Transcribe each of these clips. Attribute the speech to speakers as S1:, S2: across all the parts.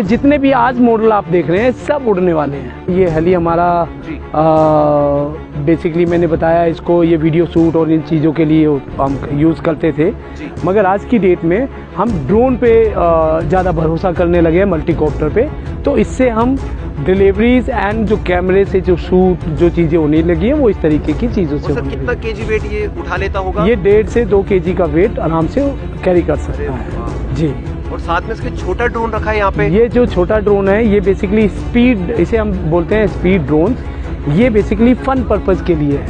S1: जितने भी आज मॉडल आप देख रहे हैं सब उड़ने वाले हैं। ये हेली हमारा बेसिकली मैंने बताया इसको, ये वीडियो शूट और इन चीज़ों के लिए हम यूज़ करते थे, मगर आज की डेट में हम ड्रोन पे ज़्यादा भरोसा करने लगे हैं, मल्टीकॉप्टर पे। तो इससे हम डिलीवरीज एंड जो कैमरे से जो शूट जो चीज़ें होने लगी हैं वो इस तरीके की चीज़ों से।
S2: सर कितना केजी वेट ये उठा लेता होगा?
S1: ये 1.5 से 2 केजी का वेट आराम से कैरी कर सकता है जी।
S2: और साथ में इसके छोटा ड्रोन रखा है यहाँ पे।
S1: ये जो छोटा ड्रोन है ये बेसिकली स्पीड, इसे हम बोलते हैं स्पीड ड्रोन। ये बेसिकली फन पर्पस के लिए है,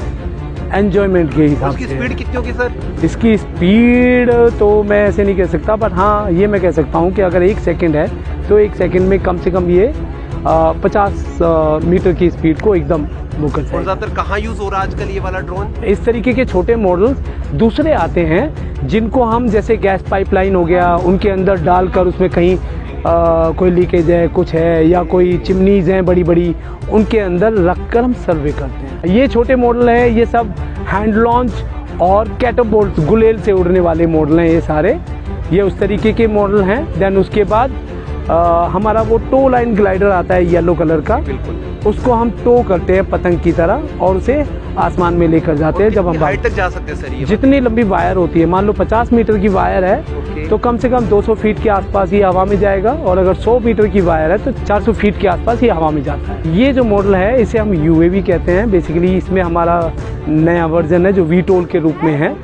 S1: एंजॉयमेंट के हिसाब से।
S2: इसकी स्पीड कितनी होगी सर?
S1: इसकी स्पीड तो मैं ऐसे नहीं कह सकता, बट हाँ ये मैं कह सकता हूँ कि अगर 1 सेकंड है तो 1 सेकंड में कम से कम ये 50 मीटर की स्पीड को एकदम वो कर सकते हैं।
S2: ज़्यादातर कहाँ यूज़ हो रहा है आजकल ये वाला ड्रोन?
S1: इस तरीके के छोटे मॉडल्स दूसरे आते हैं जिनको हम, जैसे गैस पाइपलाइन हो गया, उनके अंदर डालकर उसमें कहीं कोई लीकेज है, कुछ है, या कोई चिमनीज हैं बड़ी बड़ी, उनके अंदर रखकर हम सर्वे करते हैं। ये छोटे मॉडल हैं, ये सब हैंड लॉन्च और कैटरपिलर गुलेल से उड़ने वाले मॉडल हैं ये सारे। ये उस तरीके के मॉडल हैं। देन उसके बाद हमारा वो टो लाइन ग्लाइडर आता है येलो कलर का, उसको हम टो करते हैं पतंग की तरह और उसे आसमान में लेकर जाते हैं। जब हम
S2: हाइट तक जा सकते हैं सर ये?
S1: जितनी लंबी वायर होती है, मान लो 50 मीटर की वायर है तो कम से कम 200 फीट के आसपास ही हवा में जाएगा, और अगर 100 मीटर की वायर है तो 400 फीट के आसपास ही हवा में जाता है। ये जो मॉडल है इसे हम UAV कहते हैं। बेसिकली इसमें हमारा नया वर्जन है जो VTOL के रूप में है,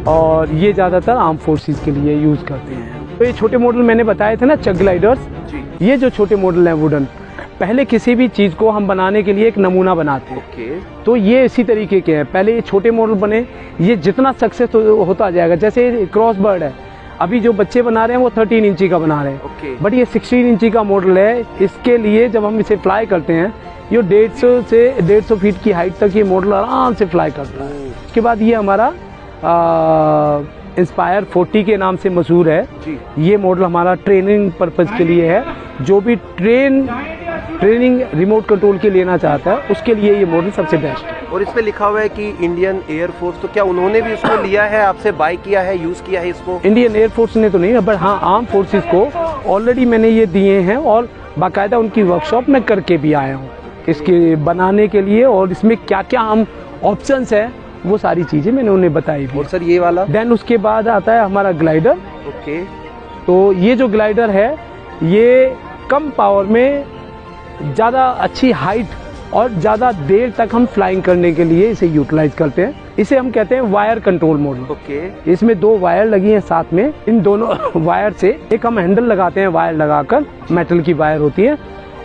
S1: और ये ज़्यादातर आर्म फोर्सेस के लिए यूज़ करते हैं। तो ये छोटे मॉडल मैंने बताए थे ना, चक ग्लाइडर्स, ये जो छोटे मॉडल हैं वुडन, पहले किसी भी चीज़ को हम बनाने के लिए एक नमूना बनाते हैं। तो ये इसी तरीके के हैं। पहले ये छोटे मॉडल बने, ये जितना सक्सेस होता जाएगा, जैसे क्रॉस बर्ड है, अभी जो बच्चे बना रहे हैं वो 13 इंची का बना रहे हैं, बट ये 16 इंची का मॉडल है। इसके लिए जब हम इसे फ्लाई करते हैं, ये 150 से 150 फीट की हाइट तक ये मॉडल आराम से फ्लाई करता है। उसके बाद ये हमारा इंस्पायर 40 के नाम से मशहूर है। ये मॉडल हमारा ट्रेनिंग पर्पज़ के लिए है। जो भी ट्रेनिंग रिमोट कंट्रोल के लेना चाहता है उसके लिए ये मॉडल सबसे बेस्ट है।
S2: और इस पे लिखा हुआ है कि इंडियन एयरफोर्स, तो क्या उन्होंने भी इसको लिया है, आपसे बाय किया है, यूज़ किया है इसको?
S1: इंडियन एयरफोर्स ने तो नहीं, बट हाँ आर्म फोर्सेस को ऑलरेडी मैंने ये दिए हैं, और बाकायदा उनकी वर्कशॉप में करके भी आया हूँ इसके बनाने के लिए। और इसमें क्या क्या हम ऑप्शंस है वो सारी चीज़ें मैंने उन्हें बताई भी।
S2: और सर ये वाला?
S1: देन उसके बाद आता है हमारा ग्लाइडर। तो ये जो ग्लाइडर है ये कम पावर में ज़्यादा अच्छी हाइट और ज़्यादा देर तक हम फ्लाइंग करने के लिए इसे यूटिलाइज करते हैं। इसे हम कहते हैं वायर कंट्रोल मॉडल। इसमें 2 वायर लगी हैं साथ में। इन दोनों वायर से एक हम हैंडल लगाते हैं, वायर लगाकर, मेटल की वायर होती है,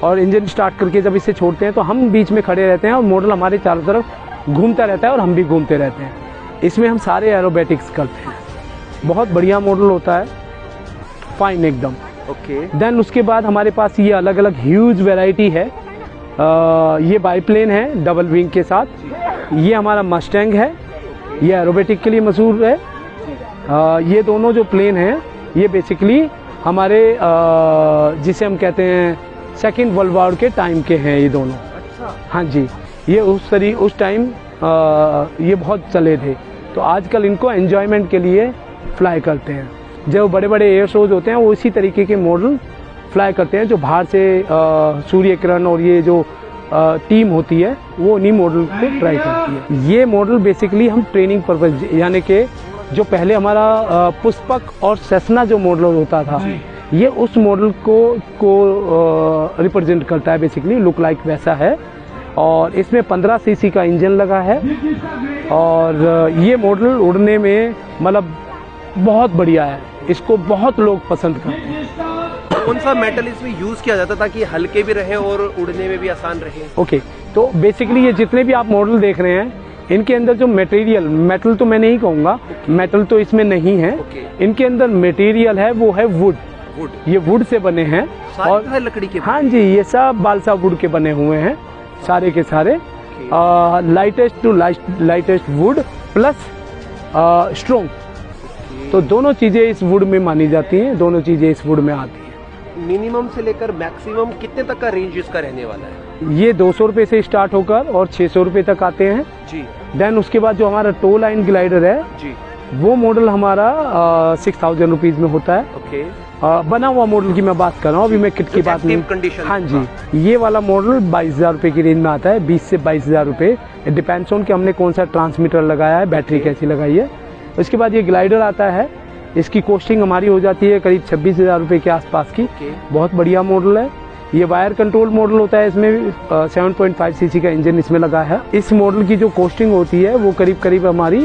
S1: और इंजन स्टार्ट करके जब इसे छोड़ते हैं तो हम बीच में खड़े रहते हैं और मॉडल हमारे चारों तरफ घूमता रहता है और हम भी घूमते रहते हैं। इसमें हम सारे एरोबेटिक्स करते हैं। बहुत बढ़िया मॉडल होता है, फाइन एकदम। देन उसके बाद हमारे पास ये अलग अलग ह्यूज वैरायटी है। ये बाईप्लेन है डबल विंग के साथ। ये हमारा मस्टैंग है, ये एरोबेटिक के लिए मशहूर है। ये दोनों जो प्लेन हैं ये बेसिकली हमारे जिसे हम कहते हैं सेकेंड वर्ल्ड वॉर के टाइम के हैं ये दोनों। हाँ जी, ये उस टाइम ये बहुत चले थे, तो आजकल इनको एंजॉयमेंट के लिए फ्लाई करते हैं। जो बड़े बड़े एयर शोज होते हैं वो इसी तरीके के मॉडल फ्लाई करते हैं, जो बाहर से सूर्य किरण और ये जो टीम होती है वो उन्हीं मॉडल को ट्राई करती है। ये मॉडल बेसिकली हम ट्रेनिंग पर्पज, यानी कि जो पहले हमारा पुष्पक और सेसना जो मॉडल होता था, ये उस मॉडल को रिप्रेजेंट करता है। बेसिकली लुक लाइक वैसा है, और इसमें 15 सीसी का इंजन लगा है, और ये मॉडल उड़ने में मतलब बहुत बढ़िया है। इसको बहुत लोग पसंद करते हैं।
S2: कौन सा मेटल इसमें यूज़ किया जाता है ताकि हल्के भी रहे और उड़ने में भी आसान रहे?
S1: ओके, तो बेसिकली ये जितने भी आप मॉडल देख रहे हैं इनके अंदर जो मटेरियल, मेटल तो मैं नहीं कहूँगा, मेटल तो इसमें नहीं है। इनके अंदर मटेरियल है वो है वुड। ये वुड से बने हैं, और
S2: लकड़ी के? हाँ
S1: जी, ये सब बालसा वुड के बने हुए हैं सारे के सारे। Lightest to lightest wood plus strong, तो दोनों चीज़ें इस वुड में मानी जाती हैं, दोनों चीज़ें इस वुड में आती हैं।
S2: मिनिमम से लेकर मैक्सिमम कितने तक का रेंज इसका रहने वाला है?
S1: ये 200 रुपये से स्टार्ट होकर और 600 रुपये तक आते हैं
S2: जी।
S1: देन उसके बाद जो हमारा टो लाइन ग्लाइडर है जी, वो मॉडल हमारा 6000 रुपीज़ में होता है। बना हुआ मॉडल की मैं बात कर रहा हूँ, अभी मैं किट की बात नहीं।
S2: कंडीशन।
S1: हाँ जी, ये वाला मॉडल 22,000 रुपये की रेंज में आता है, 20 से 22,000 रुपये। डिपेंड्स ऑन कि हमने कौन सा ट्रांसमीटर लगाया है, बैटरी कैसी लगाई है। उसके बाद ये ग्लाइडर आता है, इसकी कॉस्टिंग हमारी हो जाती है करीब 26,000 रुपये के आसपास की। बहुत बढ़िया मॉडल है। ये वायर कंट्रोल मॉडल होता है, इसमें 7.5 सीसी का इंजन इसमें लगा है। इस मॉडल की जो कॉस्टिंग होती है वो करीब करीब हमारी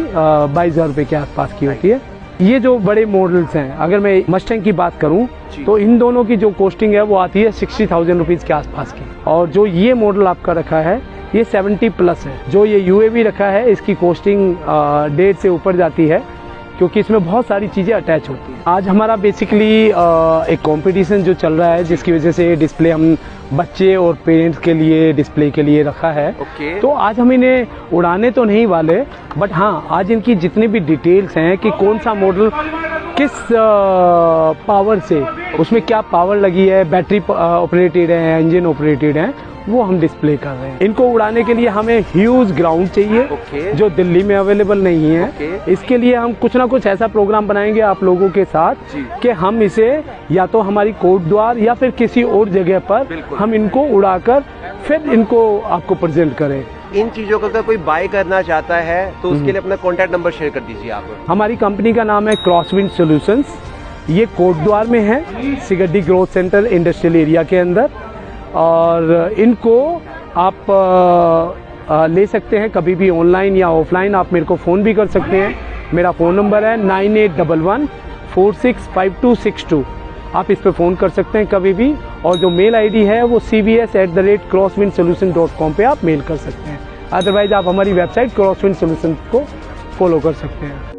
S1: 22,000 रुपये के आसपास की होती है। ये जो बड़े मॉडल्स हैं, अगर मैं मस्टैंग की बात करूं तो इन दोनों की जो कॉस्टिंग है वो आती है 60,000 रुपीज़ के आसपास की। और जो ये मॉडल आपका रखा है ये 70 प्लस है। जो ये UAV रखा है इसकी कॉस्टिंग 1.5 से ऊपर जाती है, क्योंकि इसमें बहुत सारी चीज़ें अटैच होती हैं। आज हमारा बेसिकली एक कंपटीशन जो चल रहा है, जिसकी वजह से डिस्प्ले हम बच्चे और पेरेंट्स के लिए डिस्प्ले के लिए रखा है। तो आज हम इन्हें उड़ाने तो नहीं वाले, बट हाँ आज इनकी जितनी भी डिटेल्स हैं कि कौन सा मॉडल किस पावर से, उसमें क्या पावर लगी है, बैटरी ऑपरेटेड है, इंजन ऑपरेटेड है, वो हम डिस्प्ले कर रहे हैं। इनको उड़ाने के लिए हमें ह्यूज ग्राउंड चाहिए, जो दिल्ली में अवेलेबल नहीं है। इसके लिए हम कुछ ना कुछ ऐसा प्रोग्राम बनाएंगे आप लोगों के साथ कि हम इसे या तो हमारी कोटद्वार या फिर किसी और जगह पर हम इनको उड़ाकर फिर इनको आपको प्रेजेंट करें।
S2: इन चीजों का अगर कोई बाय करना चाहता है तो उसके लिए अपना कॉन्टैक्ट नंबर शेयर कर दीजिए आप।
S1: हमारी कंपनी का नाम है क्रॉसविंड सॉल्यूशंस। ये कोटद्वार में है, Sigaddi growth centre industrial area के अंदर। और इनको आप ले सकते हैं कभी भी, ऑनलाइन या ऑफलाइन। आप मेरे को फ़ोन भी कर सकते हैं। मेरा फ़ोन नंबर है 9811465262। आप इस पर फ़ोन कर सकते हैं कभी भी। और जो मेल आईडी है वो cvs@crosswindsolution.com पे आप मेल कर सकते हैं। अदरवाइज आप हमारी वेबसाइट क्रॉसविंड सॉल्यूशन को फॉलो कर सकते हैं।